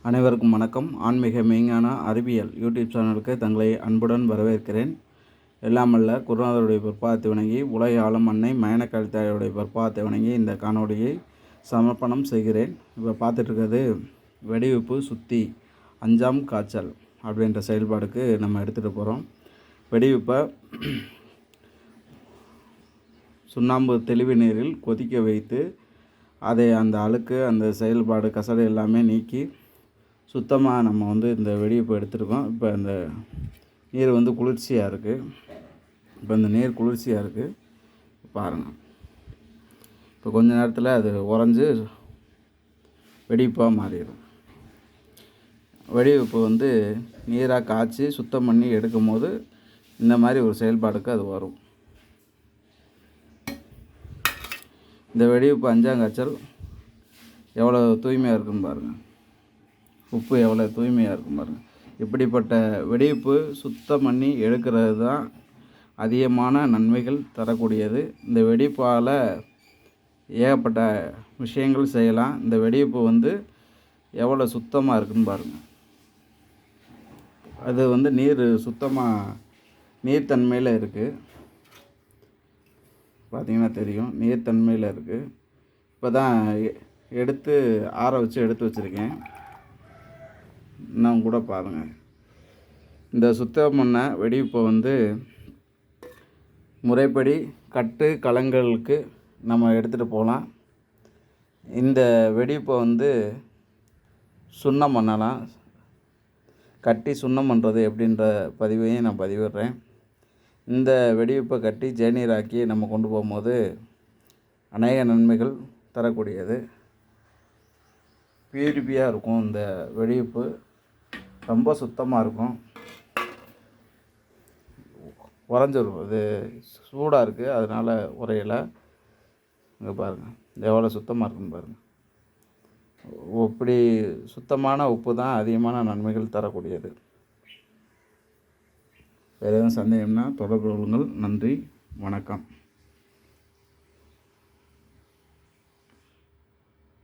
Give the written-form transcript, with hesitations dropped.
அனைவருக்கும் வணக்கம். ஆன்மீக மெய்ஞான அறிவியல் யூடியூப் சேனலுக்கு தங்களை அன்புடன் வரவேற்கிறேன். எல்லாமல்ல குருநாதருடைய பொற்பாதத்தை வணங்கி, உலகை ஆளும் அன்னை மயனக்காளித்தாயுடைய பொற்பாதத்தை வணங்கி இந்த காணொலியை சமர்ப்பணம் செய்கிறேன். இப்போ பார்த்துட்ருக்கிறது வெடிவிப்பு சுத்தி 5ஆம் காய்ச்சல் அப்படின்ற செயல்பாடுக்கு நம்ம எடுத்துகிட்டு போகிறோம். வெடிவிப்பை சுண்ணாம்பு தெளிவு நீரில் கொதிக்க வைத்து அதை அந்த அழுக்கு அந்த செயல்பாடு கசடு எல்லாமே நீக்கி சுத்தமாக நம்ம இந்த வெடிவிப்பை எடுத்துருக்கோம். இப்போ இந்த நீர் குளிர்ச்சியாக இருக்குது. இப்போ இந்த நீர் குளிர்ச்சியாக இருக்குது பாருங்கள். இப்போ கொஞ்ச நேரத்தில் அது உறைஞ்சி வெடிவிப்பாக மாறிடும். வெடிவிப்பு நீராக காய்ச்சி சுத்தம் பண்ணி எடுக்கும் போது இந்த மாதிரி ஒரு செயல்பாடுக்கு அது வரும். இந்த வெடிவிப்பு 5ஆம் காய்ச்சல் எவ்வளோ தூய்மையாக இருக்குன்னு பாருங்கள். உப்பு எவ்வளோ தூய்மையாக இருக்கும் பாருங்கள். இப்படிப்பட்ட வெடிவிப்பு சுத்தம் பண்ணி எடுக்கிறது தான் அதிகமான நன்மைகள் தரக்கூடியது. இந்த வெடிப்பால் ஏகப்பட்ட விஷயங்கள் செய்யலாம். இந்த வெடிவிப்பு எவ்வளோ சுத்தமாக இருக்குன்னு பாருங்கள். அது நீர் சுத்தமாக நீர்த்தன்மையில் இருக்குது. பார்த்திங்கன்னா தெரியும், நீர்த்தன்மையில் இருக்குது. இப்போ தான் எடுத்து ஆற வச்சு எடுத்து வச்சுருக்கேன். இன்னும் கூட பாருங்கள். இந்த சுத்தம் பண்ண வெடிவிப்பை முறைப்படி கட்டு கலங்களுக்கு நம்ம எடுத்துகிட்டு போகலாம். இந்த வெடிவிப்பை சுண்ணம் பண்ணலாம். கட்டி சுண்ணம் பண்ணுறது எப்படின்ற பதிவையும் நான் பதிவிடுறேன். இந்த வெடிவிப்பை கட்டி ஜேநீராக்கி நம்ம கொண்டு போகும்போது அநேக நன்மைகள் தரக்கூடியது. பியூரிஃபியாக இருக்கும். இந்த வெடிவிப்பு ரொம்ப சுத்தமாக இருக்கும். உறைஞ்சிரும். இது சூடாக இருக்குது, அதனால் உரையலை. இங்கே பாருங்கள் எவ்வளோ சுத்தமாக இருக்குன்னு பாருங்கள். இப்படி சுத்தமான உப்பு தான் அதிகமான நன்மைகள் தரக்கூடியது. வேறு எதுவும் சந்தேகம்னா தொடர்பு கொள்ளுங்கள். நன்றி, வணக்கம்.